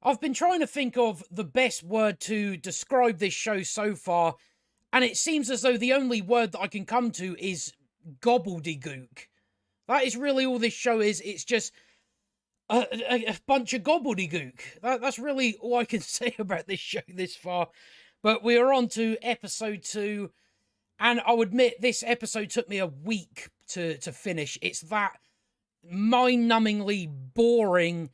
I've been trying to think of the best word to describe this show so far, and it seems as though the only word that I can come to is gobbledegook. That is really all this show is. It's just a bunch of gobbledegook. That's really all I can say about this show this far. But we are on to episode 2, and I'll admit this episode took me a week to finish. It's that mind-numbingly boring,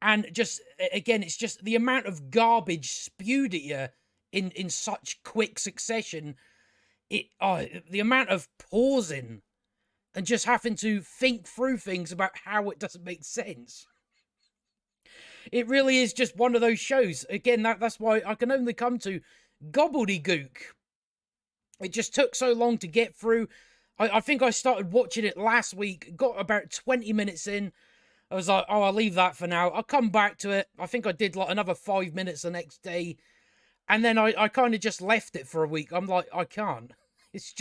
and just, again, it's just the amount of garbage spewed at you in such quick succession. The amount of pausing and just having to think through things about how it doesn't make sense. It really is just one of those shows. Again, that's why I can only come to gobbledegook. It just took so long to get through. I think I started watching it last week, got about 20 minutes in. I was like, oh, I'll leave that for now. I'll come back to it. I think I did like another 5 minutes the next day. And then I kind of just left it for a week. I'm like, I can't. It's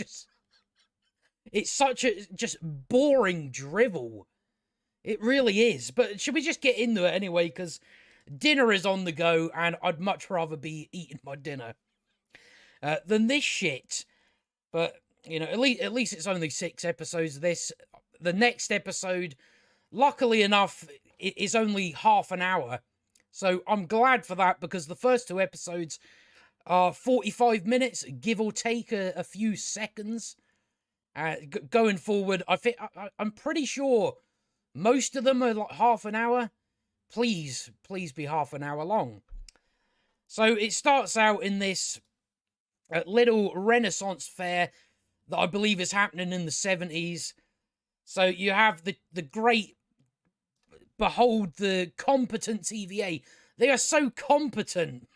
such a just boring drivel. It really is. But should we just get into it anyway? Because dinner is on the go, and I'd much rather be eating my dinner than this shit. But, you know, at least it's only 6 episodes of this. The next episode, luckily enough, is only half an hour. So I'm glad for that, because the first 2 episodes are 45 minutes, give or take a few seconds. Going forward, I'm pretty sure most of them are like half an hour. Please be half an hour long. So it starts out in this little Renaissance fair that I believe is happening in the 70s. So you have the great, behold the competent TVA. They are so competent.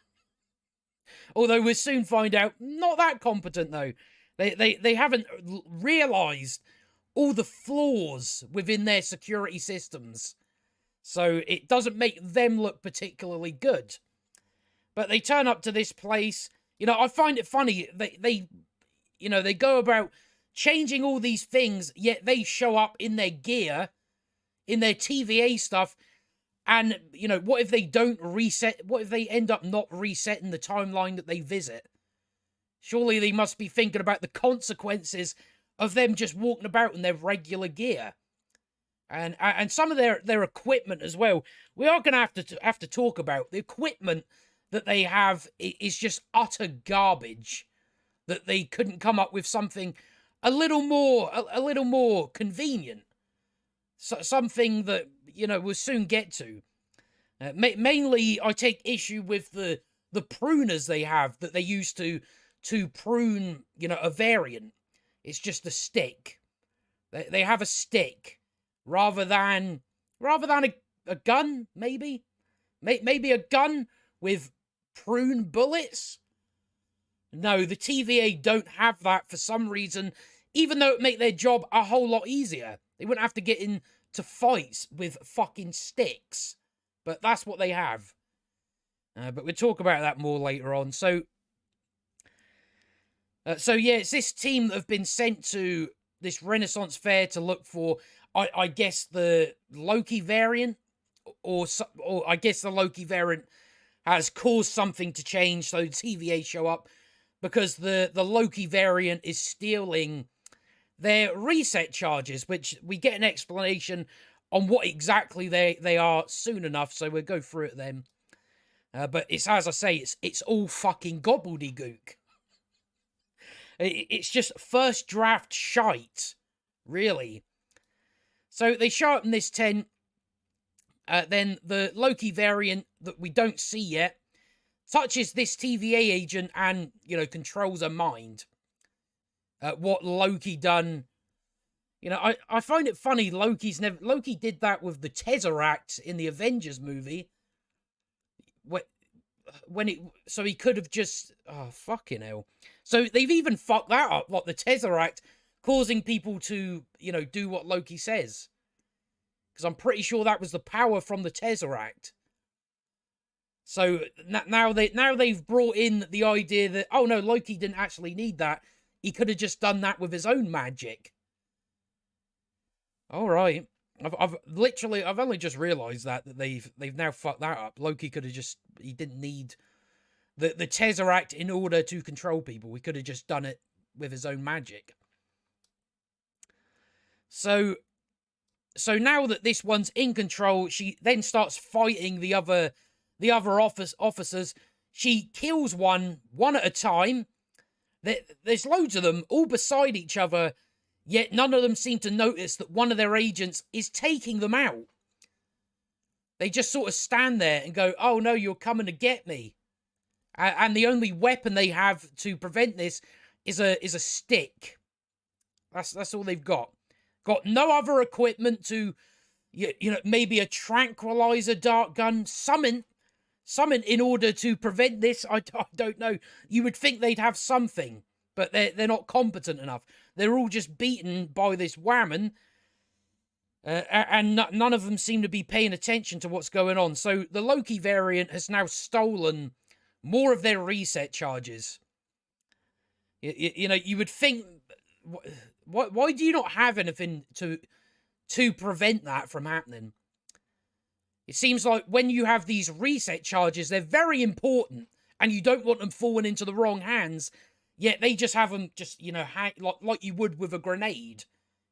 Although we'll soon find out, not that competent though. They haven't realised all the flaws within their security systems. So it doesn't make them look particularly good. But they turn up to this place. You know, I find it funny. They go about changing all these things, yet they show up in their gear, in their TVA stuff. And, you know, what if they don't reset? What if they end up not resetting the timeline that they visit? Surely they must be thinking about the consequences of them just walking about in their regular gear. And some of their equipment as well. We are going to have to talk about the equipment that they have is just utter garbage. That they couldn't come up with something a little more convenient. So, something that, you know, we'll soon get to. Mainly, I take issue with the pruners they have that they use to prune, you know, a variant. It's just a stick. They have a stick rather than a gun, maybe a gun with prune bullets. No, the TVA don't have that for some reason, even though it make their job a whole lot easier. They wouldn't have to get into fights with fucking sticks. But that's what they have. But we'll talk about that more later on. So yeah, it's this team that have been sent to this Renaissance fair to look for, I guess, the Loki variant. Or I guess the Loki variant has caused something to change, so TVA show up. Because the Loki variant is stealing their reset charges, which we get an explanation on what exactly they are soon enough, so we'll go through it then. But it's, as I say, it's all fucking gobbledegook. It's just first draft shite, really. So they show up in this tent. Then the Loki variant that we don't see yet touches this TVA agent and, you know, controls her mind. What Loki done. You know, I find it funny Loki did that with the Tesseract in the Avengers movie. So he could have just, oh, fucking hell. So they've even fucked that up, like the Tesseract causing people to, you know, do what Loki says. Because I'm pretty sure that was the power from the Tesseract. So now they've brought in the idea that, oh no, Loki didn't actually need that. He could have just done that with his own magic. All right. I've only just realised that they've now fucked that up. Loki could have just, he didn't need the Tesseract in order to control people. He could have just done it with his own magic. So now that this one's in control, she then starts fighting the other officers. She kills one at a time. There's loads of them all beside each other, yet none of them seem to notice that one of their agents is taking them out. They just sort of stand there and go, "Oh no, you're coming to get me." And the only weapon they have to prevent this is a stick. That's all they've got. Got no other equipment to, maybe a tranquilizer dart gun, something in order to prevent this. I don't know. You would think they'd have something, but they're not competent enough. They're all just beaten by this whammon, and none of them seem to be paying attention to what's going on. So the Loki variant has now stolen more of their reset charges. You would think, why do you not have anything to prevent that from happening? It seems like when you have these reset charges, they're very important, and you don't want them falling into the wrong hands, yet they just have them just, hang, like you would with a grenade.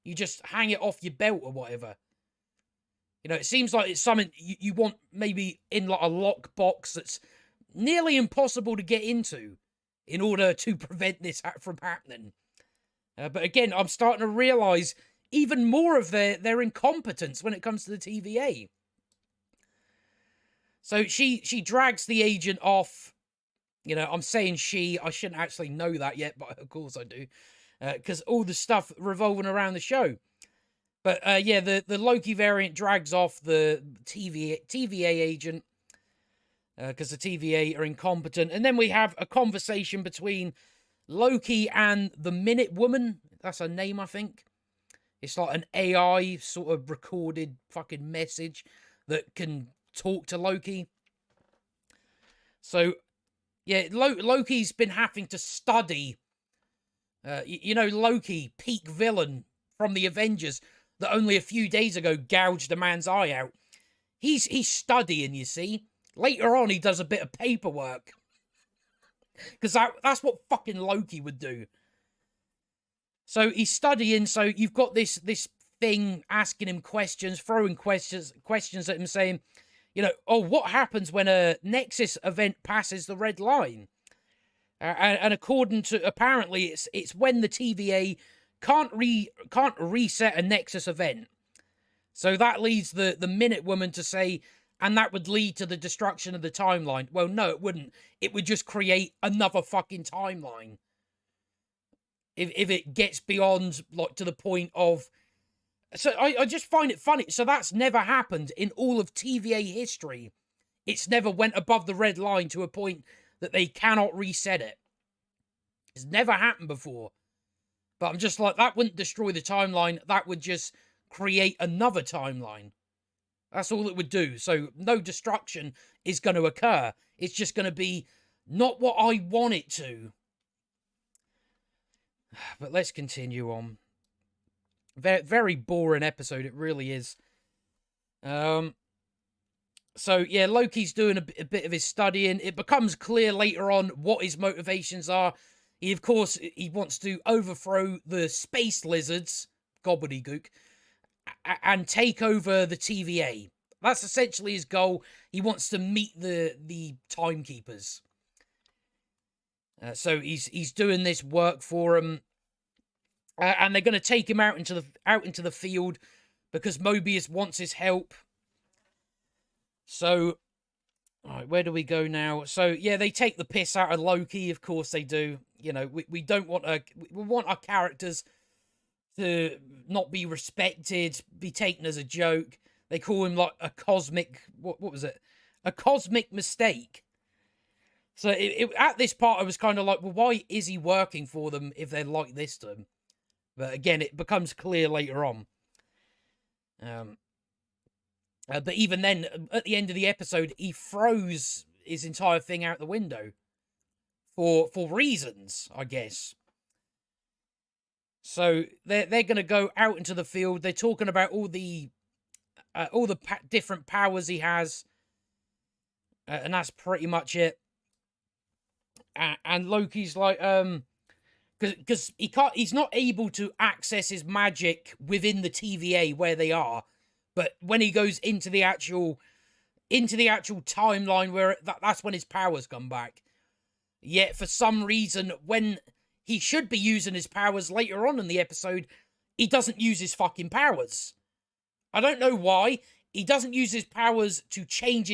You just hang it off your belt or whatever. It seems like it's something you want maybe in like a lock box that's nearly impossible to get into in order to prevent this from happening. But again, I'm starting to realise even more of their incompetence when it comes to the TVA. So she drags the agent off. I'm saying she. I shouldn't actually know that yet, but of course I do. Because all the stuff revolving around the show. But the Loki variant drags off the TVA agent. Because the TVA are incompetent. And then we have a conversation between Loki and the Minute Woman. That's her name, I think. It's like an AI sort of recorded fucking message that can talk to Loki. So, yeah, Loki's been having to study. Loki, peak villain from the Avengers, that only a few days ago gouged a man's eye out. He's studying, you see. Later on, he does a bit of paperwork. Because that's what fucking Loki would do. So he's studying, so you've got this thing asking him questions, throwing questions at him, saying, what happens when a Nexus event passes the red line? And according to, apparently, it's when the TVA can't reset a Nexus event. So that leads the Minute Woman to say, and that would lead to the destruction of the timeline. Well, no, it wouldn't. It would just create another fucking timeline. If it gets beyond, like, to the point of... So I just find it funny. So that's never happened in all of TVA history. It's never went above the red line to a point that they cannot reset it. It's never happened before. But I'm just like, that wouldn't destroy the timeline. That would just create another timeline. That's all it would do. So no destruction is going to occur. It's just going to be not what I want it to. But let's continue on. Very, very boring episode. It really is. So, yeah, Loki's doing a bit of his studying. It becomes clear later on what his motivations are. He wants to overthrow the space lizards, Gobbledegook, and take over the TVA. That's essentially his goal. He wants to meet the timekeepers. So he's doing this work for him, and they're going to take him out into the field because Mobius wants his help. So, all right, where do we go now? So yeah, they take the piss out of Loki. Of course they do. We don't want we want our characters to not be respected, be taken as a joke. They call him like a cosmic, what was it? A cosmic mistake. So at this part, I was kind of like, well, why is he working for them if they're like this to him? But again, it becomes clear later on. But even then, at the end of the episode, he throws his entire thing out the window. For reasons, I guess. So they're going to go out into the field. They're talking about all the all the different powers he has, and that's pretty much it. And Loki's like, because he's not able to access his magic within the TVA where they are, but when he goes into the actual timeline where that's when his powers come back. Yet for some reason, when he should be using his powers later on in the episode, he doesn't use his fucking powers. I don't know why. He doesn't use his powers to change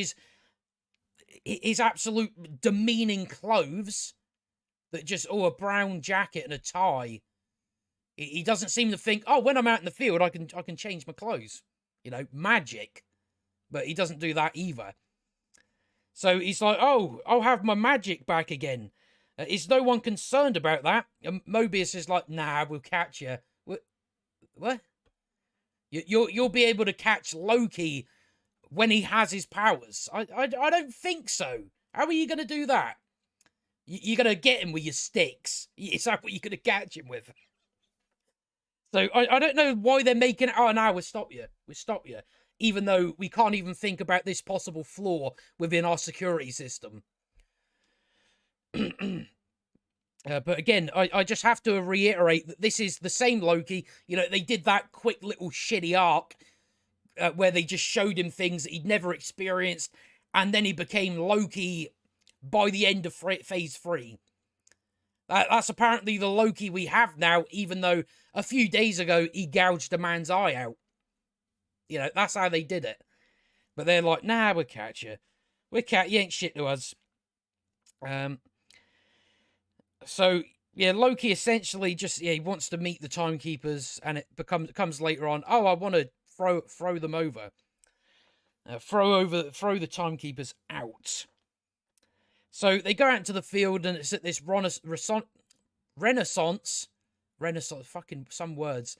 his absolute demeaning clothes. That just, a brown jacket and a tie. He doesn't seem to think, oh, when I'm out in the field, I can change my clothes. You know, magic. But he doesn't do that either. So he's like, oh, I'll have my magic back again. Is no one concerned about that? And Mobius is like, nah, we'll catch you. What? You'll be able to catch Loki when he has his powers. I don't think so. How are you going to do that? You're going to get him with your sticks. Is that what you're going to catch him with? So I don't know why they're making it, oh, no, we'll stop you. We'll stop you. Even though we can't even think about this possible flaw within our security system. But again, I just have to reiterate that this is the same Loki. You know, they did that quick little shitty arc where they just showed him things that he'd never experienced. And then he became Loki by the end of phase 3. That's apparently the Loki we have now, even though a few days ago he gouged a man's eye out. You know, that's how they did it. But they're like, nah, we'll catch you. You ain't shit to us. So, yeah, Loki essentially just, he wants to meet the timekeepers, and it comes later on, oh, I want to throw them over. Throw the timekeepers out. So they go out into the field, and it's at this Renaissance, fucking some words,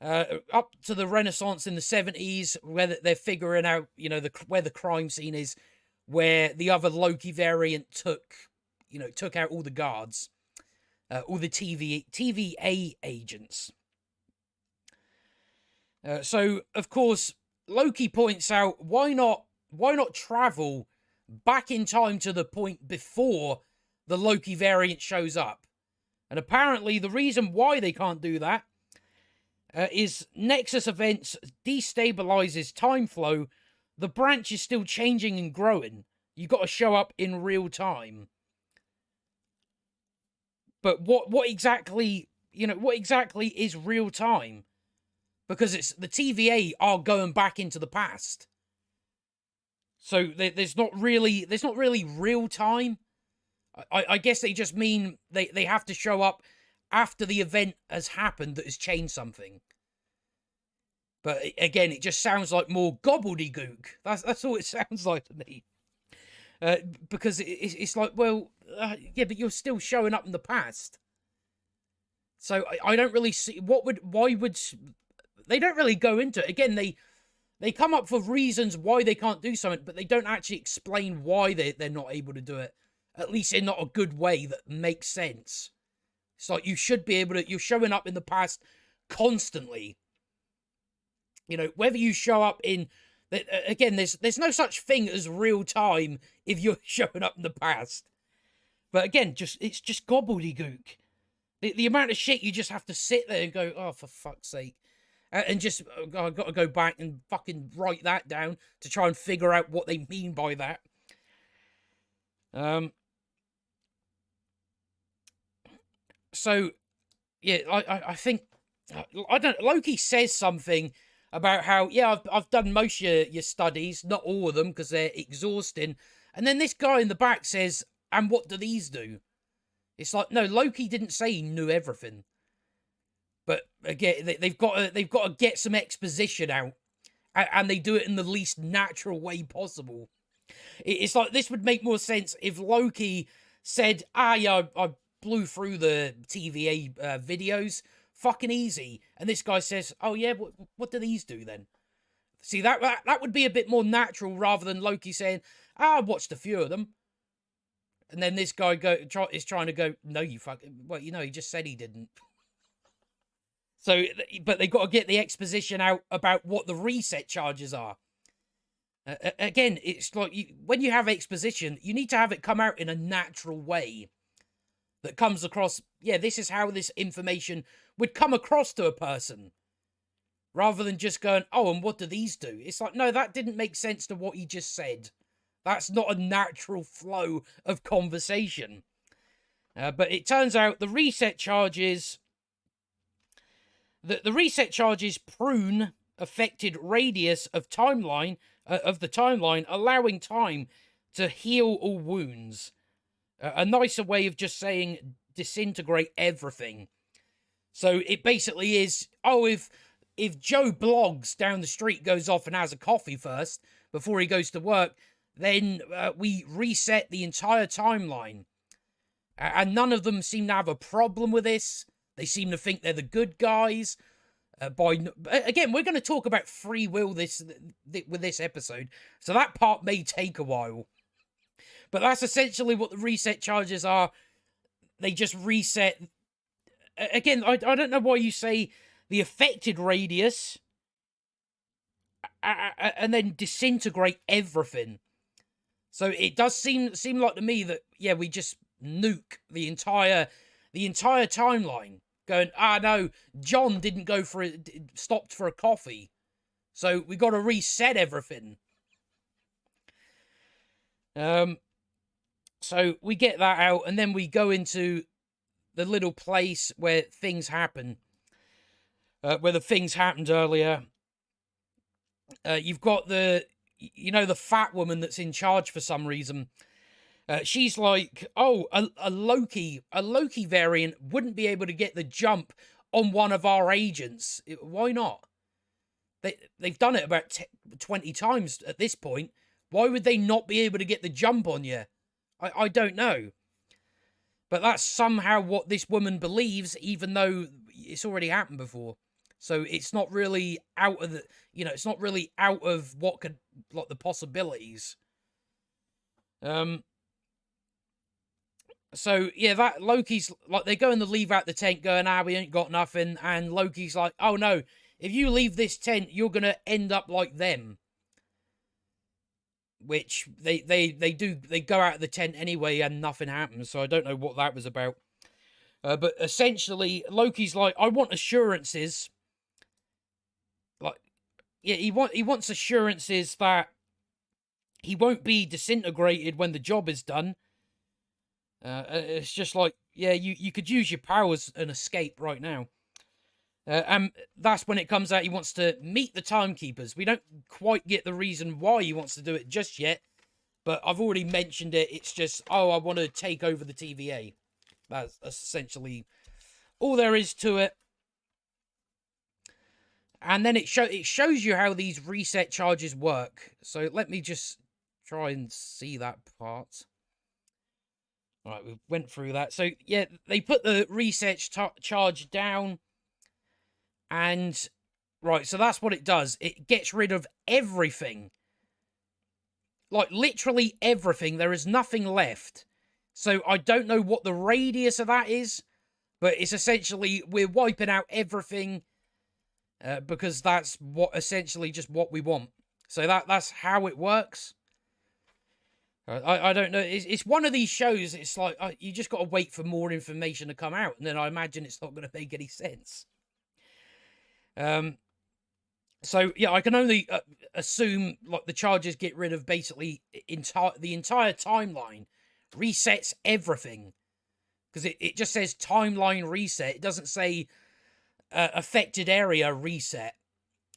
up to the Renaissance in the 70s, where they're figuring out, you know, where the crime scene is, where the other Loki variant took out all the guards, all the TVA agents. So of course Loki points out, why not travel back in time to the point before the Loki variant shows up? And apparently the reason why they can't do that is Nexus events destabilizes time flow. The branch is still changing and growing. You got to show up in real time. But what exactly is real time? Because it's the TVA are going back into the past. So there's not really real time. I guess they just mean they have to show up after the event has happened that has changed something. But again, it just sounds like more gobbledegook. That's all it sounds like to me. Because it's like, well, yeah, but you're still showing up in the past. So I don't really see why would they don't really go into it. Again, they come up for reasons why they can't do something, but they don't actually explain why they're not able to do it. At least in not a good way that makes sense. It's like you should be able to, you're showing up in the past constantly. You know, whether you show up in, again, there's no such thing as real time if you're showing up in the past. But again, it's just gobbledygook. The amount of shit you just have to sit there and go, oh, for fuck's sake. And just, I've got to go back and fucking write that down to try and figure out what they mean by that. So, yeah, I think, Loki says something about how, yeah, I've done most of your studies, not all of them, because they're exhausting. And then this guy in the back says, and what do these do? It's like, no, Loki didn't say he knew everything. But again, they've got to get some exposition out, and they do it in the least natural way possible. It's like, this would make more sense if Loki said, yeah, I blew through the TVA videos, fucking easy. And this guy says, oh yeah, what do these do then? See, that would be a bit more natural rather than Loki saying, I watched a few of them. And then this guy is trying to go, no, you fucking, well, you know, he just said he didn't. So, but they got to get the exposition out about what the reset charges are. Again, it's like when you have exposition, you need to have it come out in a natural way that comes across. Yeah, this is how this information would come across to a person, rather than just going, "Oh, and what do these do?" It's like, no, that didn't make sense to what he just said. That's not a natural flow of conversation. But it turns out the reset charges prune affected radius of timeline of the timeline, allowing time to heal all wounds. A nicer way of just saying disintegrate everything. So it basically is, oh, if Joe Bloggs down the street goes off and has a coffee first before he goes to work, then we reset the entire timeline. And none of them seem to have a problem with this. They seem to think they're the good guys. Again, we're going to talk about free will with this episode, so that part may take a while. But that's essentially what the reset charges are. They just reset. Again, I don't know why you say the affected radius and then disintegrate everything. So it does seem like to me that, yeah, we just nuke the entire timeline. Going, no, John didn't go for it, stopped for a coffee. So we got to reset everything. So we get that out, and then we go into the little place where things happen. Where the things happened earlier. You've got the fat woman that's in charge for some reason. She's like, oh, a Loki variant wouldn't be able to get the jump on one of our agents. Why not? They've done it about 20 times at this point. Why would they not be able to get the jump on you? I don't know. But that's somehow what this woman believes, even though it's already happened before. So it's not really out of it's not really out of what could, like, the possibilities. So, yeah, that Loki's, like, they go in the leave out the tent going, we ain't got nothing. And Loki's like, oh, no, if you leave this tent, you're going to end up like them. Which they do, they go out of the tent anyway and nothing happens. So I don't know what that was about. But essentially, Loki's like, I want assurances. Like, yeah, he wants assurances that he won't be disintegrated when the job is done. It's just like, yeah, you could use your powers and escape right now. And that's when it comes out he wants to meet the timekeepers. We don't quite get the reason why he wants to do it just yet, but I've already mentioned it. It's just, oh, I want to take over the TVA. That's essentially all there is to it. And then it shows you how these reset charges work. So let me just try and see that part. All right, we went through that. So, yeah, they put the reset charge down. And, right, so that's what it does. It gets rid of everything. Like, literally everything. There is nothing left. So, I don't know what the radius of that is. But it's essentially, we're wiping out everything. Because that's essentially just what we want. So, that's how it works. I don't know. It's one of these shows. It's like you just got to wait for more information to come out, and then I imagine it's not going to make any sense. So yeah, I can only assume like the charges get rid of basically the entire timeline, resets everything, because it just says timeline reset. It doesn't say affected area reset.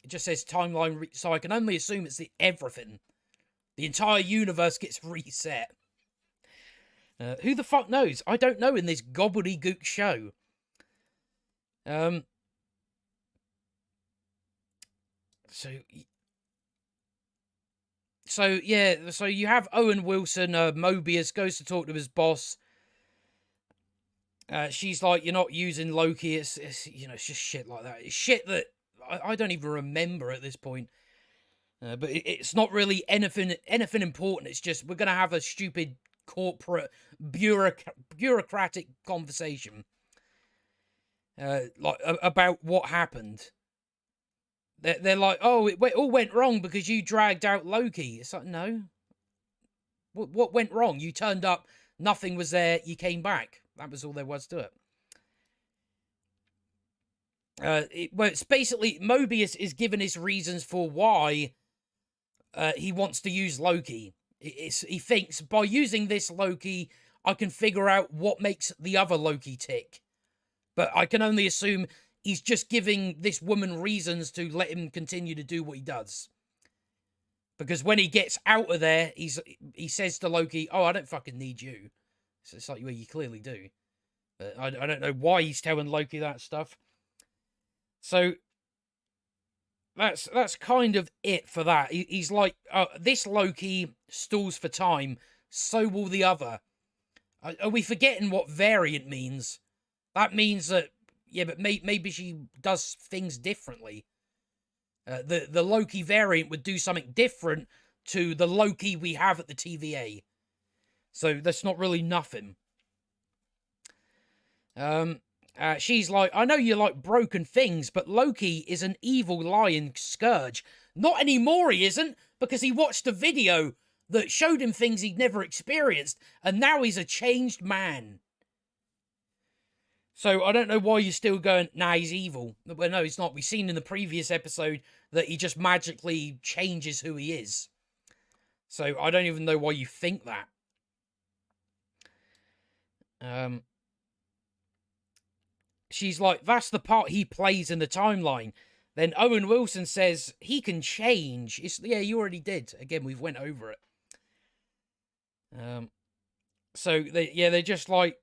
It just says timeline. So I can only assume it's everything. The entire universe gets reset. Who the fuck knows? I don't know in this gobbledegook show. So yeah, so you have Owen Wilson, Mobius goes to talk to his boss. She's like, you're not using Loki. It's it's just shit like that. It's shit that I don't even remember at this point. But it's not really anything important. It's just we're going to have a stupid corporate bureaucratic conversation. about what happened. They're like, oh, it all went wrong because you dragged out Loki. It's like, no. What went wrong? You turned up, nothing was there, you came back. That was all there was to it. Well, it's basically, Mobius is given his reasons for why he wants to use Loki. He thinks, by using this Loki, I can figure out what makes the other Loki tick. But I can only assume he's just giving this woman reasons to let him continue to do what he does. Because when he gets out of there, he says to Loki, oh, I don't fucking need you. So it's like, well, you clearly do. I don't know why he's telling Loki that stuff. So that's kind of it for that. He's like, this Loki stalls for time, so will the other. Are we forgetting what variant means? That means that, yeah, but maybe she does things differently. The Loki variant would do something different to the Loki we have at the TVA. So that's not really nothing. She's like, I know you like broken things, but Loki is an evil lying scourge. Not anymore, he isn't, because he watched a video that showed him things he'd never experienced, and now he's a changed man. So I don't know why you're still going, nah, he's evil. Well, no, he's not. We've seen in the previous episode that he just magically changes who he is. So I don't even know why you think that. She's like, that's the part he plays in the timeline. Then Owen Wilson says, he can change. Yeah, you already did. Again, we've went over it. So, they're just like,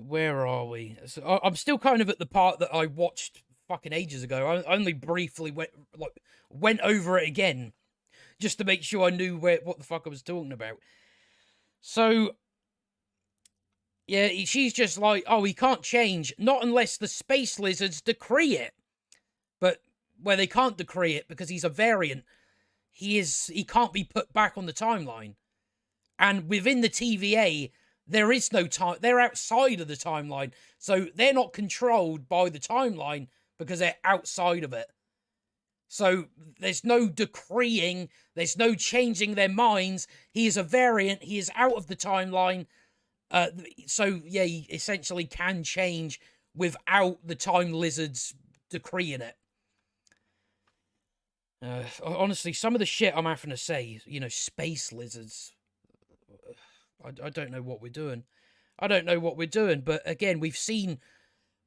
where are we? So I'm still kind of at the part that I watched fucking ages ago. I only briefly went over it again, just to make sure I knew what the fuck I was talking about. So, yeah, she's just like, oh, he can't change, not unless the space lizards decree it. But where they can't decree it because he's a variant, he can't be put back on the timeline. And within the TVA, there is no time. They're outside of the timeline. So they're not controlled by the timeline because they're outside of it. So there's no decreeing. There's no changing their minds. He is a variant. He is out of the timeline. So, yeah, he essentially can change without the time lizards decreeing it. Honestly, some of the shit I'm having to say, space lizards... I don't know what we're doing. I don't know what we're doing, but again, we've seen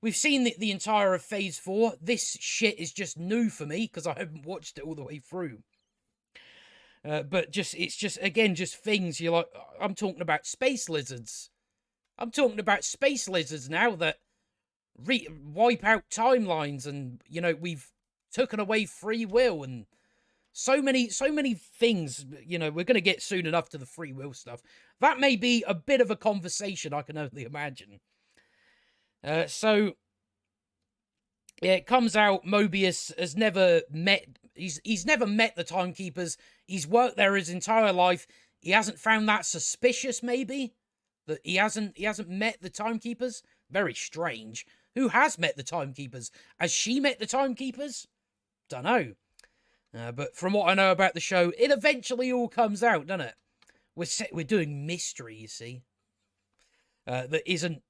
the entire of Phase 4. This shit is just new for me, because I haven't watched it all the way through. But it's just things you're like, I'm talking about space lizards. I'm talking about space lizards now that wipe out timelines, and, we've taken away free will, and so many things, we're going to get soon enough to the free will stuff. That may be a bit of a conversation, I can only imagine. So, yeah, it comes out Mobius has never met... He's never met the Timekeepers. He's worked there his entire life. He hasn't found that suspicious, maybe? That he hasn't met the Timekeepers? Very strange. Who has met the Timekeepers? Has she met the Timekeepers? Dunno. But from what I know about the show, it eventually all comes out, doesn't it? We're doing mystery, you see. That isn't,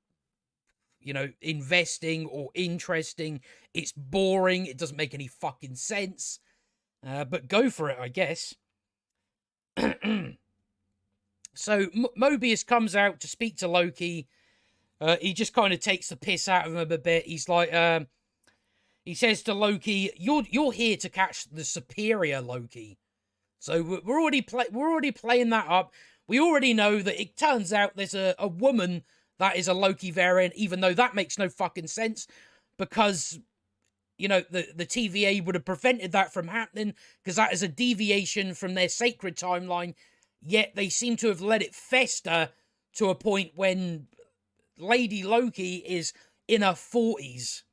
investing or interesting. It's boring. It doesn't make any fucking sense. But go for it, I guess. So Mobius comes out to speak to Loki. He just kind of takes the piss out of him a bit. He's like, he says to Loki, "You're here to catch the superior Loki." So we're already playing that up. We already know that it turns out there's a woman that is a Loki variant, even though that makes no fucking sense, because the TVA would have prevented that from happening, because that is a deviation from their sacred timeline. Yet they seem to have let it fester to a point when Lady Loki is in her 40s.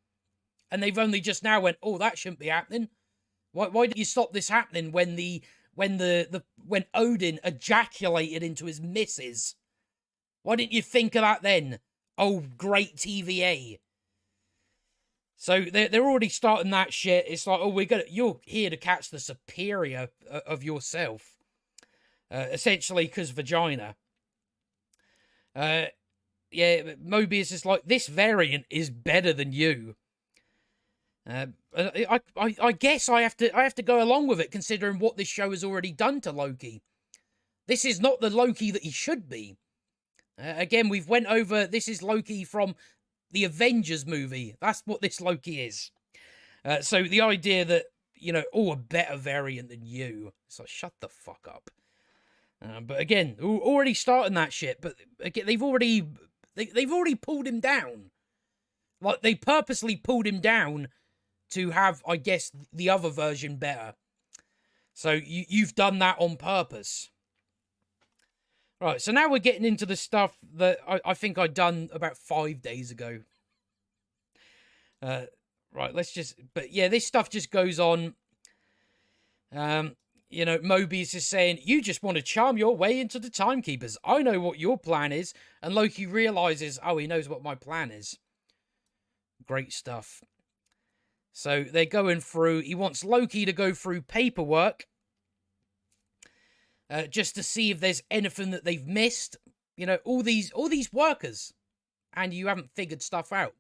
And they've only just now went, oh, that shouldn't be happening. Why did you stop this happening when Odin ejaculated into his missus? Why didn't you think of that then? Oh, great TVA. So they're already starting that shit. It's like, oh, you're here to catch the superior of yourself. Essentially, because vagina. Yeah, Mobius is like, this variant is better than you. I guess I have to go along with it, considering what this show has already done to Loki. This is not the Loki that he should be. Again, we've went over, this is Loki from the Avengers movie. That's what this Loki is. So the idea that, a better variant than you. It's like, shut the fuck up. But again, already starting that shit. But again, they've already pulled him down. Like, they purposely pulled him down to have, I guess, the other version better. So you've done that on purpose. Right, so now we're getting into the stuff that I think I'd done about 5 days ago. Right, but yeah, this stuff just goes on. Mobius is saying, you just want to charm your way into the Timekeepers. I know what your plan is. And Loki realizes, oh, he knows what my plan is. Great stuff. So they're going through, he wants Loki to go through paperwork. Just to see if there's anything that they've missed. All these workers. And you haven't figured stuff out.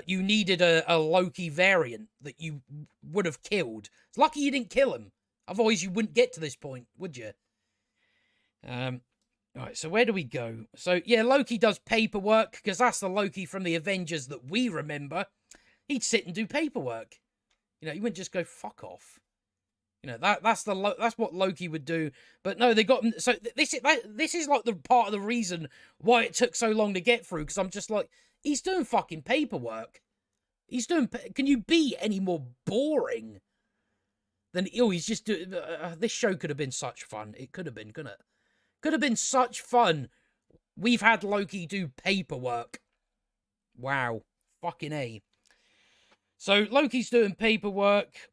You needed a Loki variant that you would have killed. It's lucky you didn't kill him. Otherwise, you wouldn't get to this point, would you? Right, so where do we go? So, yeah, Loki does paperwork, because that's the Loki from the Avengers that we remember. He'd sit and do paperwork. He wouldn't just go, fuck off. That's what Loki would do. But no, they got him. So this is like the part of the reason why it took so long to get through. Because I'm just like, he's doing fucking paperwork. Can you be any more boring than, he's just doing, this show could have been such fun. It could have been, couldn't it? Could have been such fun. We've had Loki do paperwork. Wow. Fucking A. So Loki's doing paperwork.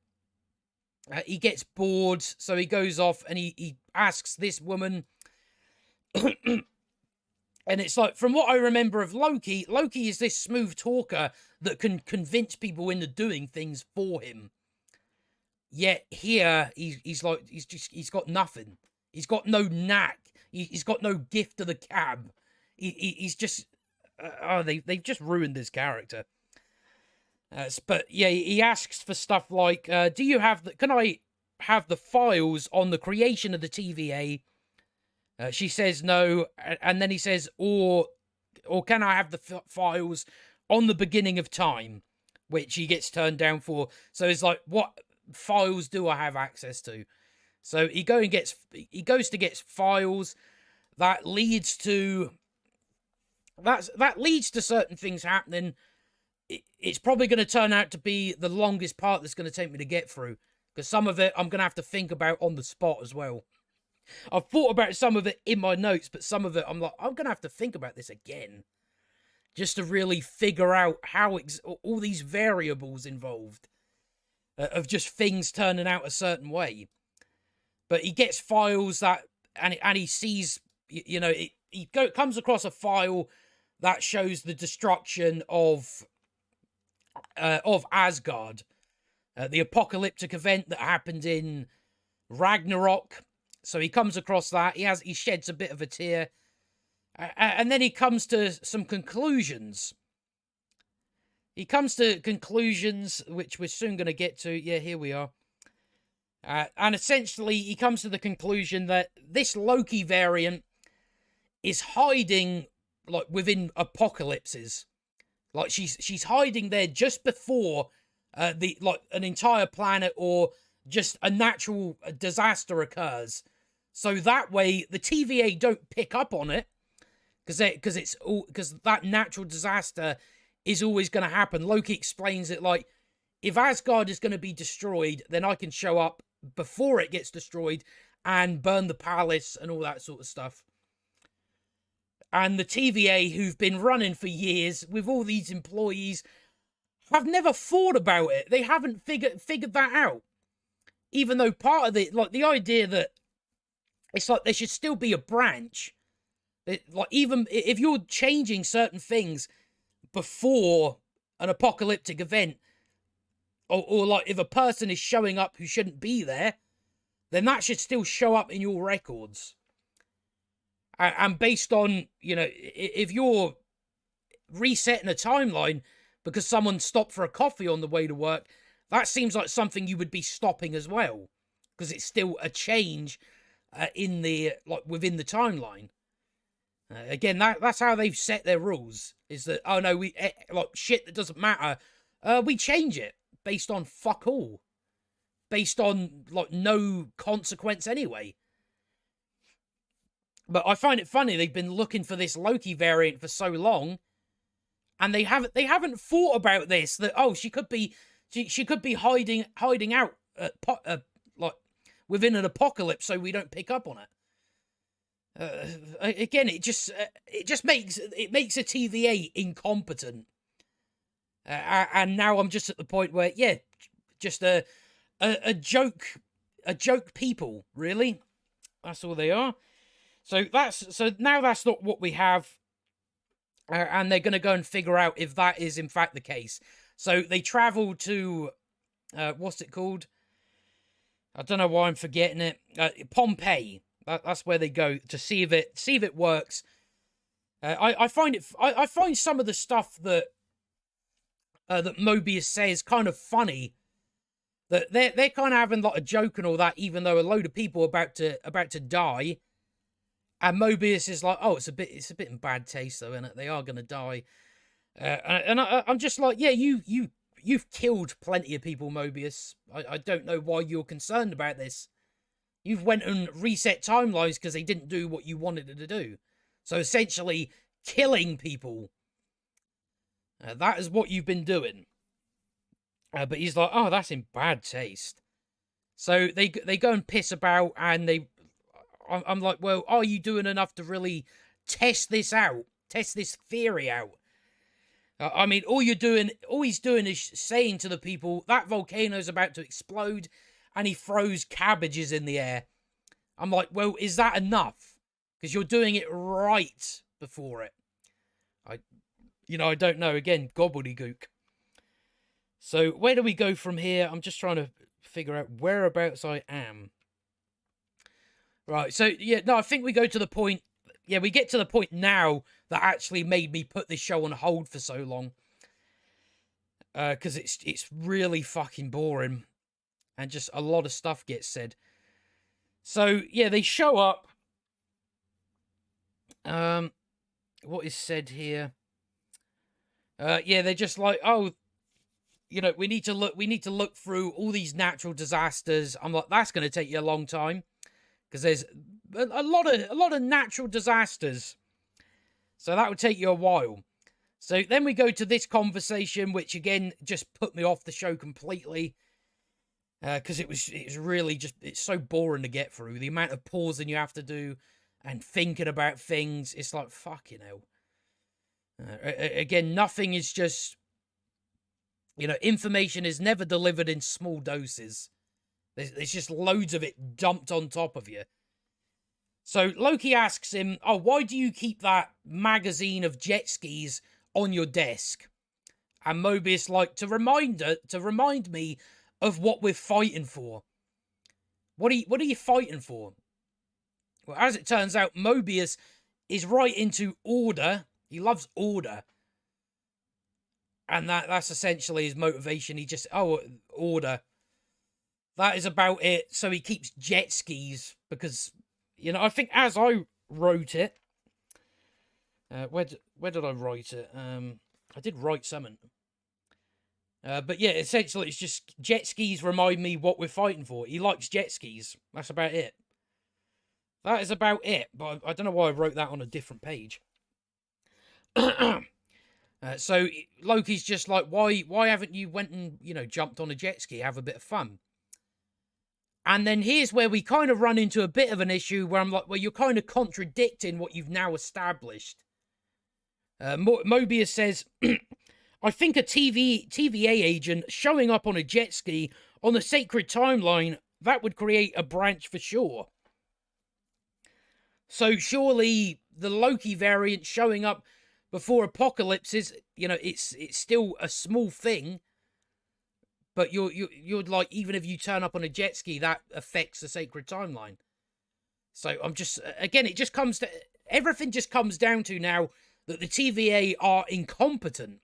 He gets bored, so he goes off and he asks this woman. And it's like, from what I remember of Loki is this smooth talker that can convince people into doing things for him. Yet here, he's got nothing. He's got no knack. He's got no gift of the cab. He's just, they've just ruined this character. But yeah, he asks for stuff like, can I have the files on the creation of the TVA? She says no, and then he says, or can I have the files on the beginning of time? Which he gets turned down for. So it's like, what files do I have access to? So he goes to get files. That leads to certain things happening. It's probably going to turn out to be the longest part that's going to take me to get through. Because some of it I'm going to have to think about on the spot as well. I've thought about some of it in my notes, but some of it I'm going to have to think about this again. Just to really figure out how all these variables involved. Of just things turning out a certain way. But he gets files and he sees, he comes across a file that shows the destruction of Asgard, the apocalyptic event that happened in Ragnarok. So he comes across that. He sheds a bit of a tear, and then he comes to some conclusions. He comes to conclusions which we're soon going to get to. Yeah, here we are. And essentially, he comes to the conclusion that this Loki variant is hiding like within apocalypses. Like she's hiding there just before an entire planet or just a natural disaster occurs. So that way the TVA don't pick up on it because that natural disaster is always going to happen. Loki explains it like, if Asgard is going to be destroyed, then I can show up before it gets destroyed and burn the palace and all that sort of stuff. And the TVA, who've been running for years with all these employees, have never thought about it. They haven't figured that out. Even though part of it, like the idea that it's like there should still be a branch Like, even if you're changing certain things before an apocalyptic event, or like if a person is showing up who shouldn't be there, then that should still show up in your records. And based on, if you're resetting a timeline because someone stopped for a coffee on the way to work, that seems like something you would be stopping as well, because it's still a change within the timeline. Again, that's how they've set their rules. Is that, oh no, we like shit that doesn't matter. We change it based on fuck all, based on like no consequence anyway. But I find it funny they've been looking for this Loki variant for so long, and they haven't thought about this. That she could be hiding out like within an apocalypse, so we don't pick up on it. Again, it just makes a TVA incompetent, and now I'm just at the point where just a joke people, really. That's all they are. So now that's not what we have, and they're going to go and figure out if that is in fact the case. So they travel to what's it called? I don't know why I'm forgetting it. Pompeii. That's where they go to see if it works. I find some of the stuff that Mobius says kind of funny. That they're kind of having like a joke and all that, even though a load of people are about to die. And Mobius is like, oh, it's a bit in bad taste though, isn't it? They are going to die. And I'm just like, yeah, you've killed plenty of people, Mobius. I don't know why you're concerned about this. You've went and reset timelines because they didn't do what you wanted it to do. So essentially, killing people. That is what you've been doing. But he's like, oh, that's in bad taste. So they go and piss about, and I'm like, well, are you doing enough to really test this out? Test this theory out? I mean, all he's doing is saying to the people, that volcano's about to explode, and he throws cabbages in the air. I'm like, well, is that enough? Because you're doing it right before it. I don't know. Again, gobbledegook. So where do we go from here? I'm just trying to figure out whereabouts I am. Right, so, I think we go to the point... Yeah, we get to the point now that actually made me put this show on hold for so long. Because it's really fucking boring. And just a lot of stuff gets said. So, they show up. What is said here? They're just like, oh, we need to look through all these natural disasters. I'm like, that's going to take you a long time. Because there's a lot of natural disasters. So that would take you a while. So then we go to this conversation, which again just put me off the show completely. Because it's really just, it's so boring to get through. The amount of pausing you have to do and thinking about things, it's like, fucking hell. Again, nothing is just, information is never delivered in small doses. There's just loads of it dumped on top of you. So Loki asks him, oh, why do you keep that magazine of jet skis on your desk? And Mobius like, to remind me of what we're fighting for. What are you fighting for? Well, as it turns out, Mobius is right into order. He loves order. And that's essentially his motivation. He just, order. That is about it. So he keeps jet skis because, I think as I wrote it, where did I write it? I did write something. But yeah, essentially it's just jet skis remind me what we're fighting for. He likes jet skis. That's about it. That is about it. But I don't know why I wrote that on a different page. So Loki's just like, why haven't you went and, jumped on a jet ski, have a bit of fun? And then here's where we kind of run into a bit of an issue where I'm like, well, you're kind of contradicting what you've now established. Mobius says, I think a TVA agent showing up on a jet ski on the sacred timeline, that would create a branch for sure. So surely the Loki variant showing up before apocalypses, you know, it's still a small thing. But you're like, even if you turn up on a jet ski, that affects the sacred timeline. So I'm just, again, it just comes to, everything just comes down to now that the TVA are incompetent.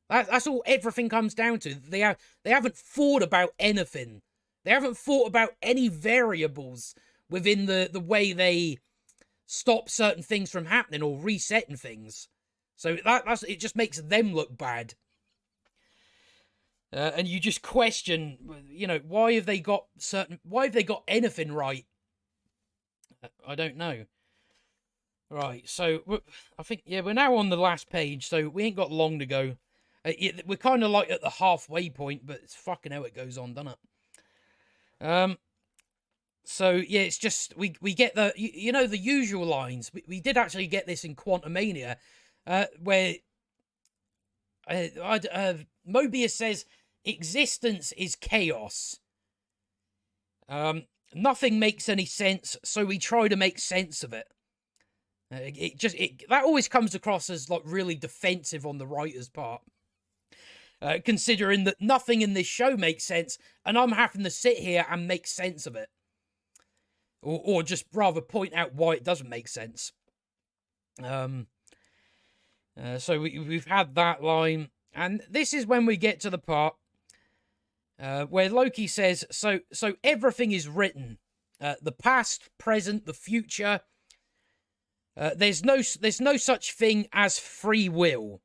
That's all everything comes down to. They haven't thought about anything. They haven't thought about any variables within the way they stop certain things from happening or resetting things. So it just makes them look bad. And you just question, you know, why have they got anything right? I don't know. Right, so I think, yeah, we're now on the last page, so we ain't got long to go. We're kind of like at the halfway point, but it's fucking how it goes on, doesn't it? So yeah, it's just we get the you know, the usual lines. We did actually get this in Quantumania, where Mobius says existence is chaos. Nothing makes any sense, so we try to make sense of it. That always comes across as like really defensive on the writer's part. Considering that nothing in this show makes sense, and I'm having to sit here and make sense of it. Or just rather point out why it doesn't make sense. So we've had that line, and this is when we get to the part where Loki says, so everything is written. The past, present, the future. There's no such thing as free will.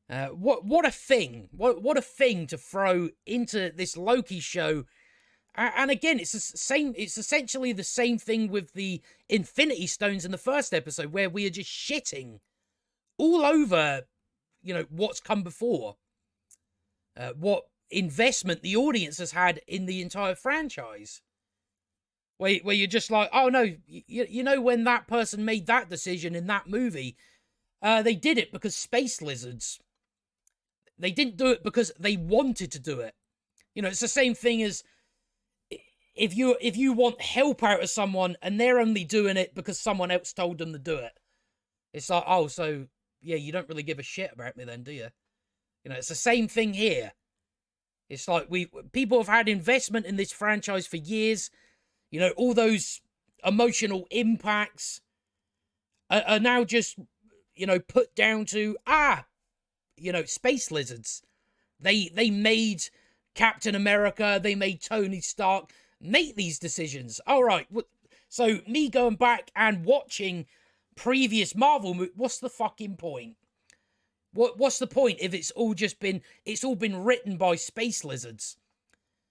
What a thing! What a thing to throw into this Loki show. And again, it's the same. It's essentially the same thing with the Infinity Stones in the first episode, where we are just shitting all over, you know, what's come before. What investment the audience has had in the entire franchise. Where you're just like, oh no, you know, when that person made that decision in that movie, they did it because space lizards. They didn't do it because they wanted to do it. You know, it's the same thing as if you want help out of someone and they're only doing it because someone else told them to do it. It's like, oh, so yeah, you don't really give a shit about me then, do you? You know, it's the same thing here. It's like people have had investment in this franchise for years. You know, all those emotional impacts are now just, you know, put down to, you know, space lizards. They made Captain America, they made Tony Stark make these decisions. All right, so me going back and watching previous Marvel movies, what's the fucking point? What's the point if it's all been written by space lizards?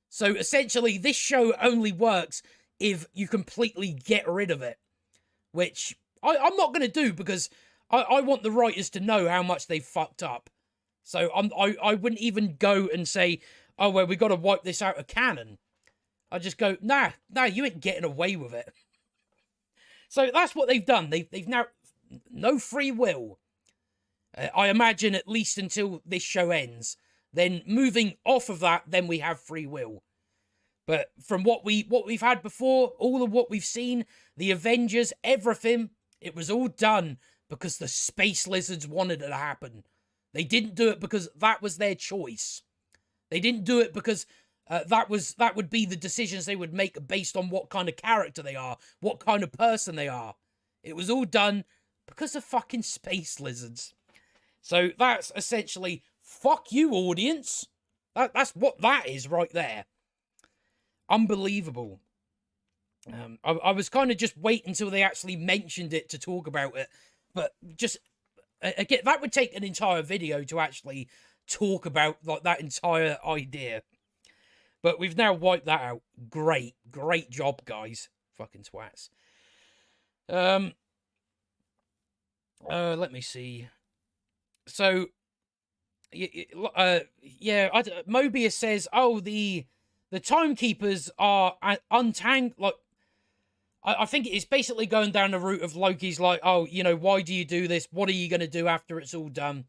So essentially, this show only works if you completely get rid of it, which I'm not going to do because I want the writers to know how much they've fucked up. So I wouldn't even go and say, oh, well, we got to wipe this out of canon. I just go, nah, you ain't getting away with it. So that's what they've done. They've now no free will. I imagine at least until this show ends. Then moving off of that, then we have free will. But from what we've had before, all of what we've seen, the Avengers, everything, it was all done because the space lizards wanted it to happen. They didn't do it because that was their choice. They didn't do it because that would be the decisions they would make based on what kind of character they are, what kind of person they are. It was all done because of fucking space lizards. So that's essentially, fuck you, audience. That's what that is right there. Unbelievable. I was kind of just waiting until they actually mentioned it to talk about it. But just, again, that would take an entire video to actually talk about like that entire idea. But we've now wiped that out. Great job, guys. Fucking twats. Let me see. So, Mobius says, oh, the timekeepers are untangled. Like, I think it's basically going down the route of Loki's like, oh, you know, why do you do this? What are you going to do after it's all done?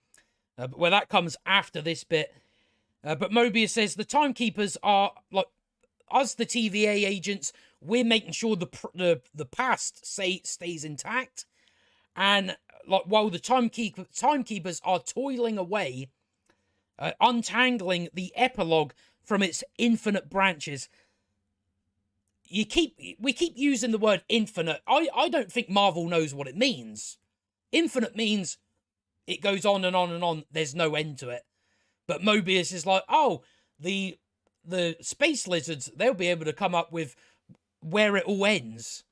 But where that comes after this bit. But Mobius says the timekeepers are like us, the TVA agents. We're making sure the past stays intact. And like while the timekeepers are toiling away, untangling the epilogue from its infinite branches. We keep using the word infinite. I don't think Marvel knows what it means. Infinite means it goes on and on and on. There's no end to it. But Mobius is like, oh, the space lizards, they'll be able to come up with where it all ends.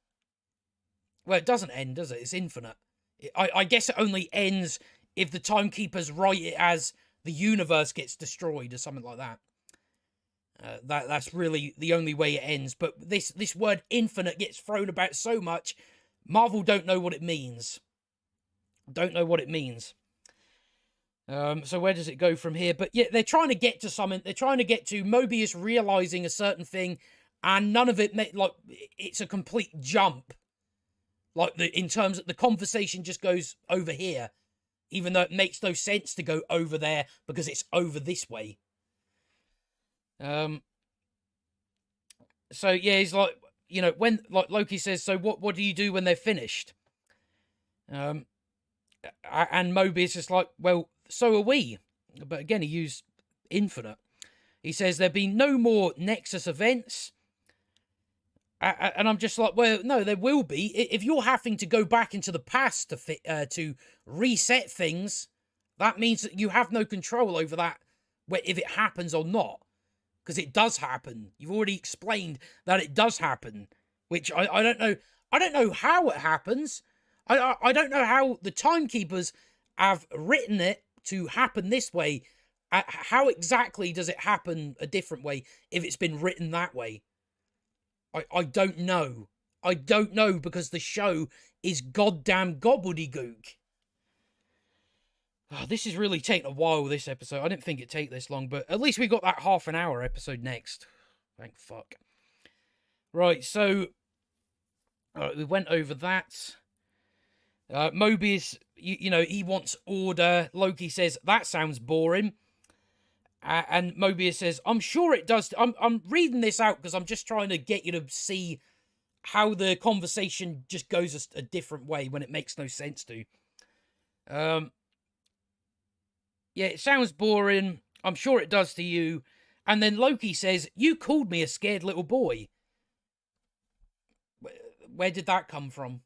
Well, it doesn't end, does it? It's infinite. I guess it only ends if the timekeepers write it as the universe gets destroyed or something like that. That's really the only way it ends. But this word infinite gets thrown about so much. Marvel don't know what it means. Don't know what it means. So where does it go from here? But yeah, they're trying to get to something. They're trying to get to Mobius realizing a certain thing, and none of it, like, it's a complete jump. Like, in terms of the conversation just goes over here, even though it makes no sense to go over there because it's over this way. So yeah, he's like, you know, when, like, Loki says, so what do you do when they're finished? And Mobius is like, well, so are we. But again, he used infinite. He says there'll be no more Nexus events. And I'm just like, well, no, there will be. If you're having to go back into the past to reset things, that means that you have no control over that, if it happens or not. Because it does happen. You've already explained that it does happen, which I don't know. I don't know how it happens. I don't know how the timekeepers have written it to happen this way. How exactly does it happen a different way if it's been written that way? I don't know. I don't know, because the show is goddamn gobbledegook. Oh, this is really taking a while, this episode. I didn't think it'd take this long, but at least we got that half an hour episode next. Thank fuck. Right, so we went over that. Mobius, you know, he wants order. Loki says, that sounds boring. And Mobius says, I'm sure it does. I'm reading this out because I'm just trying to get you to see how the conversation just goes a different way when it makes no sense to. Yeah, it sounds boring. I'm sure it does to you. And then Loki says, you called me a scared little boy. Where did that come from?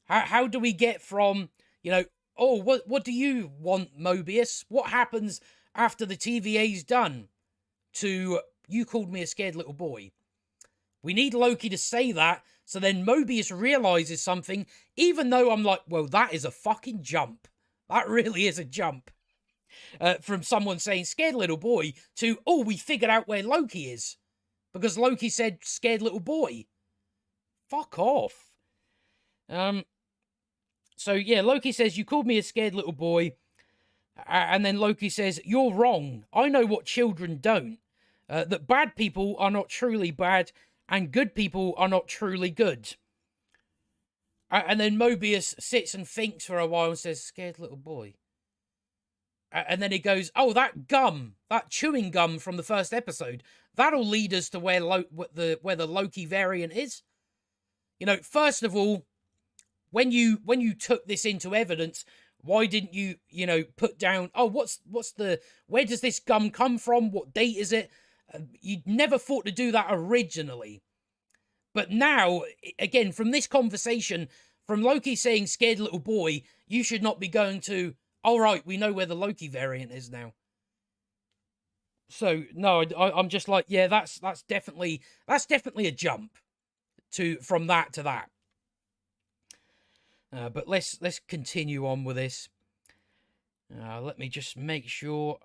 How do we get from, you know, oh, what do you want, Mobius? What happens after the TVA's done to, you called me a scared little boy? We need Loki to say that, so then Mobius realizes something, even though I'm like, well, that is a fucking jump. That really is a jump. From someone saying scared little boy to, oh, we figured out where Loki is. Because Loki said scared little boy. Fuck off. So yeah, Loki says, you called me a scared little boy. And then Loki says, you're wrong. I know what children don't. That bad people are not truly bad, and good people are not truly good. And then Mobius sits and thinks for a while and says, scared little boy. And then he goes, oh, that gum, that chewing gum from the first episode, that'll lead us to where the Loki variant is. You know, first of all, when you took this into evidence, why didn't you, you know, put down, oh, where does this gum come from? What date is it? You never thought to do that originally. But now, again, from this conversation, from Loki saying scared little boy, you should not be going to, all right, we know where the Loki variant is now. So no, I'm just like, yeah, that's definitely a jump from that to that. But let's continue on with this. Let me just make sure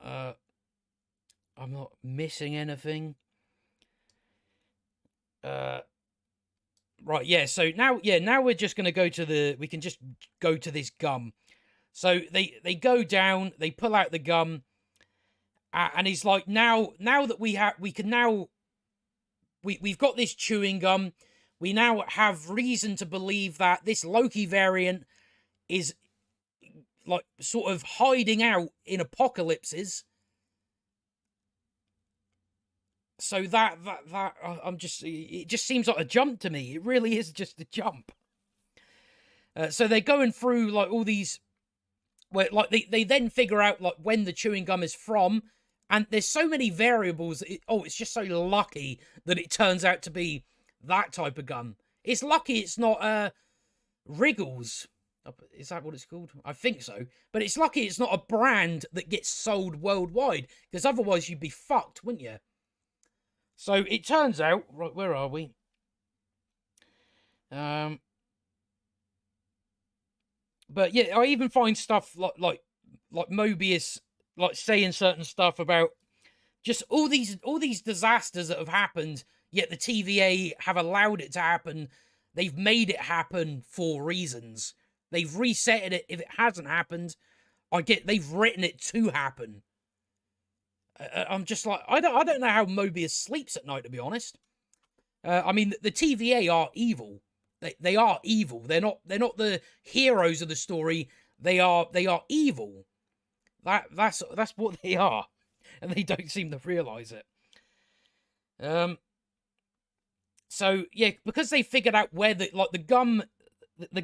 I'm not missing anything. Right, yeah. So now we're just going to go to we can just go to this gum. So they go down, they pull out the gum, and he's like, now that we've got this chewing gum, we now have reason to believe that this Loki variant is like sort of hiding out in apocalypses. So that it just seems like a jump to me. It really is just a jump. So they're going through like all these, where like they then figure out like when the chewing gum is from, and there's so many variables. It's just so lucky that it turns out to be that type of gum. It's lucky it's not Wriggles. Is that what it's called? I think so. But it's lucky it's not a brand that gets sold worldwide, because otherwise you'd be fucked, wouldn't you? So it turns out, right, where are we? But yeah, I even find stuff like Mobius like saying certain stuff about just all these disasters that have happened, yet the TVA have allowed it to happen. They've made it happen for reasons. They've reset it if it hasn't happened. They've written it to happen. I'm just like, I don't know how Mobius sleeps at night, to be honest. I mean, the TVA are evil. They are evil. They're not the heroes of the story. They are evil. That's what they are, and they don't seem to realize it. So yeah, because they figured out where the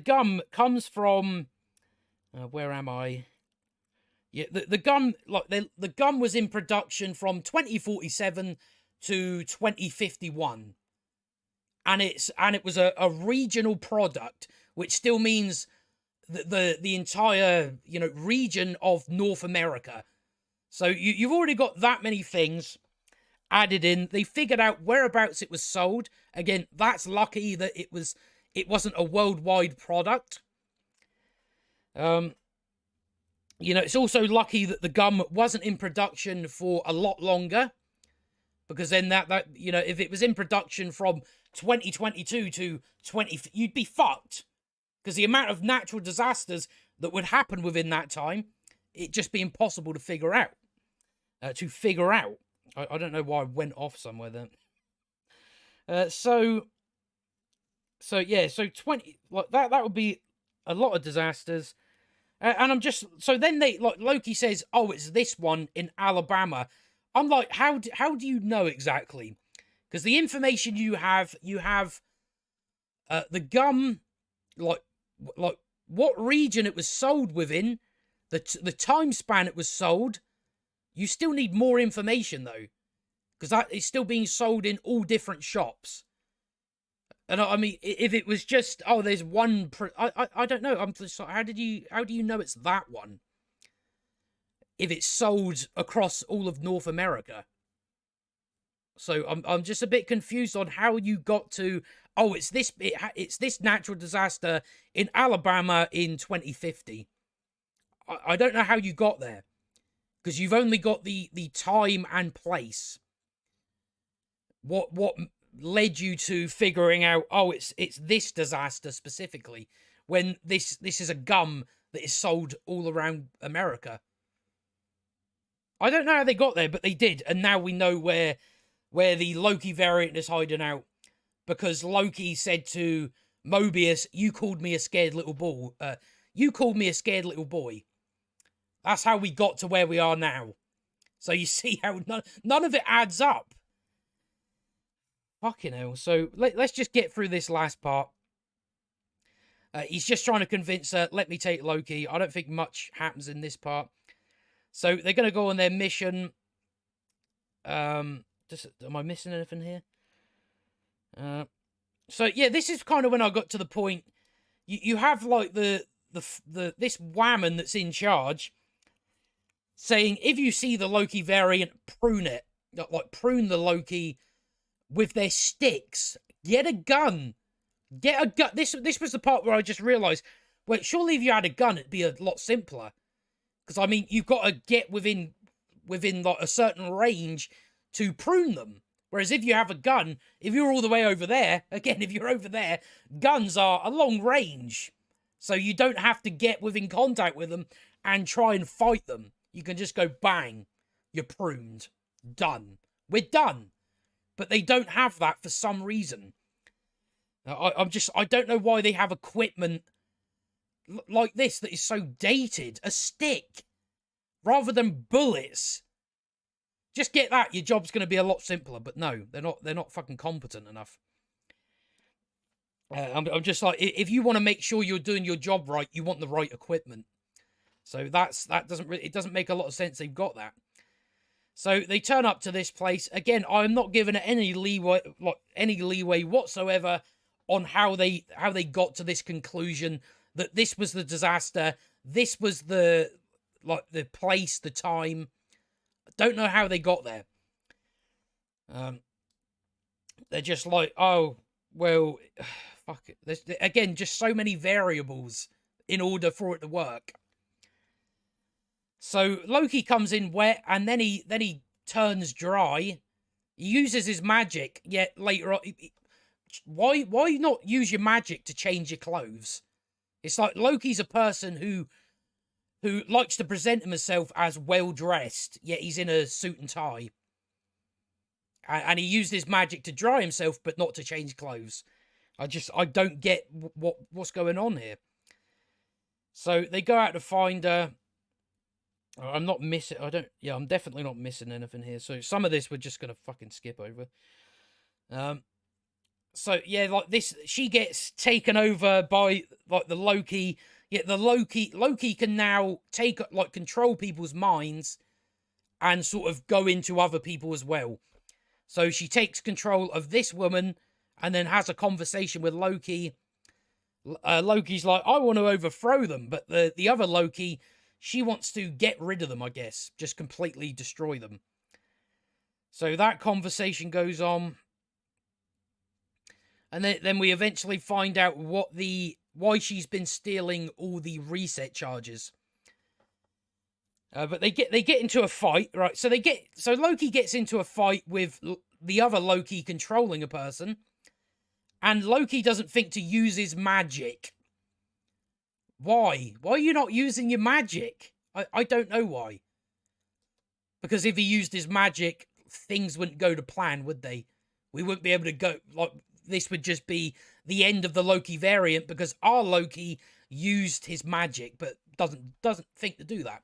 gum comes from. Where am I? Yeah, the gum the gum was in production from 2047 to 2051, and it was a regional product, which still means the entire region of North America. So you've already got that many things added in. They figured out whereabouts it was sold. Again, that's lucky that it wasn't a worldwide product. It's also lucky that the gum wasn't in production for a lot longer, because then that if it was in production from 2022 to 20, you'd be fucked, because the amount of natural disasters that would happen within that time, it'd just be impossible to figure out. I don't know why I went off somewhere then. So 20, like that would be a lot of disasters. And I'm just, so then Loki says, oh, it's this one in Alabama. I'm like, how do you know exactly? Because the information you have the gum, like what region it was sold within, the time span it was sold. You still need more information though, because that is still being sold in all different shops. And I mean, if it was just, oh, there's one, I don't know. I'm just, how do you know it's that one? If it's sold across all of North America. So I'm just a bit confused on how you got to, oh, it's this natural disaster in Alabama in 2050. I don't know how you got there, because you've only got the time and place. What led you to figuring out, oh, it's this disaster specifically, when this is a gum that is sold all around America? I don't know how they got there, but they did, and now we know where the Loki variant is hiding out, because Loki said to Mobius, "You called me a scared little boy. You called me a scared little boy." That's how we got to where we are now. So you see how none of it adds up. Fucking hell. So let's just get through this last part. He's just trying to convince her, let me take Loki. I don't think much happens in this part. So they're going to go on their mission. Am I missing anything here? So yeah, this is kind of when I got to the point. You have like this whammon that's in charge saying, if you see the Loki variant, prune it. Like prune the Loki with their sticks. Get a gun. Get a gun. This was the part where I just realised, well, surely if you had a gun, it'd be a lot simpler. Because, I mean, you've got to get within like a certain range to prune them. Whereas if you have a gun, if you're all the way over there, again, if you're over there, guns are a long range. So you don't have to get within contact with them and try and fight them. You can just go bang. You're pruned. Done. We're done. But they don't have that for some reason. I don't know why they have equipment like this that is so dated. A stick. Rather than bullets. Just get that. Your job's going to be a lot simpler. But no, they're not fucking competent enough. I'm just like, if you want to make sure you're doing your job right, you want the right equipment. So that doesn't make a lot of sense. They've got that. So they turn up to this place again. I'm not giving it any leeway whatsoever on how they got to this conclusion that this was the disaster. This was the place, the time. Don't know how they got there. They're just like, oh well, fuck it. There's again just so many variables in order for it to work. So Loki comes in wet, and then he turns dry. He uses his magic, yet later on, why not use your magic to change your clothes? It's like Loki's a person who likes to present himself as well dressed, yet he's in a suit and tie, and he used his magic to dry himself, but not to change clothes. I don't get what's going on here. So they go out to find her. I'm not missing. I'm definitely not missing anything here. So some of this we're just gonna fucking skip over. So yeah, like this, she gets taken over by like the Loki. Yet the Loki can now control people's minds and sort of go into other people as well. So she takes control of this woman and then has a conversation with Loki. Loki's like, I want to overthrow them, but the other Loki, she wants to get rid of them, I guess. Just completely destroy them. So that conversation goes on. And then we eventually find out why she's been stealing all the reset charges. But they get into a fight, right? So Loki gets into a fight with the other Loki controlling a person. And Loki doesn't think to use his magic. Why? Why are you not using your magic? I don't know why. Because if he used his magic, things wouldn't go to plan, would they? We wouldn't be able to go... This would just be the end of the Loki variant because our Loki used his magic, but doesn't think to do that.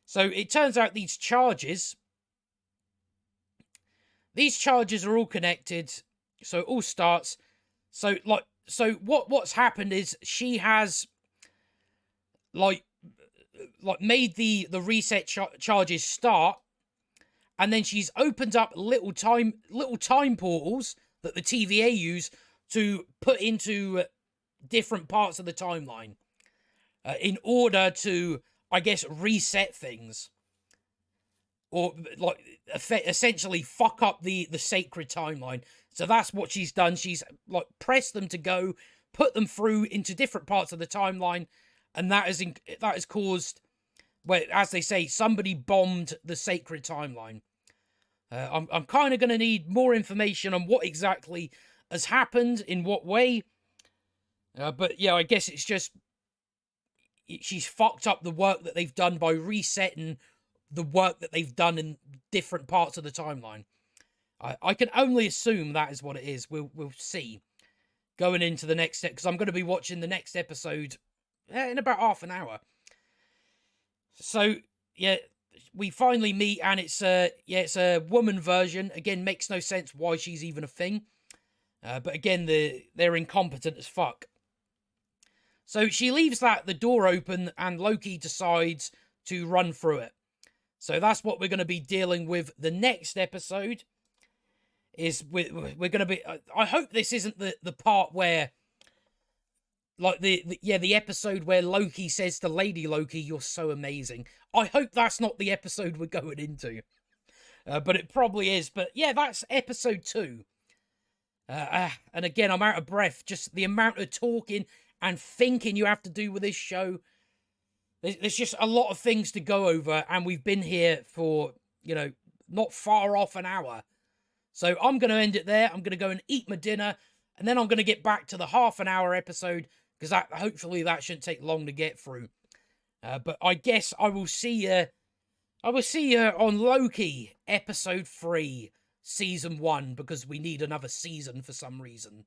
So it turns out these charges are all connected. So it all starts. So what's happened is she has made the reset charges start, and then she's opened up little time portals that the TVA use to put into different parts of the timeline in order to, I guess, reset things. Or, essentially fuck up the sacred timeline. So that's what she's done. She's, pressed them to go, put them through into different parts of the timeline, and that has caused, well, as they say, somebody bombed the sacred timeline. I'm kind of going to need more information on what exactly has happened, in what way. But yeah, I guess it's just she's fucked up the work that they've done by resetting the work that they've done in different parts of the timeline. I can only assume that is what it is. We'll see going into the next step, because I'm going to be watching the next episode in about half an hour. So yeah. We finally meet, and it's a woman version. Again, makes no sense why she's even a thing. But again, they're incompetent as fuck. So she leaves the door open, and Loki decides to run through it. So that's what we're going to be dealing with the next episode. We're going to be... I hope this isn't the part where... the episode where Loki says to Lady Loki, "You're so amazing." I hope that's not the episode we're going into. But it probably is. But yeah, that's episode 2. And again, I'm out of breath. Just the amount of talking and thinking you have to do with this show. There's just a lot of things to go over. And we've been here for, not far off an hour. So I'm going to end it there. I'm going to go and eat my dinner. And then I'm going to get back to the half an hour episode, because hopefully that shouldn't take long to get through. But I guess I will see you on Loki episode 3, season 1, because we need another season for some reason.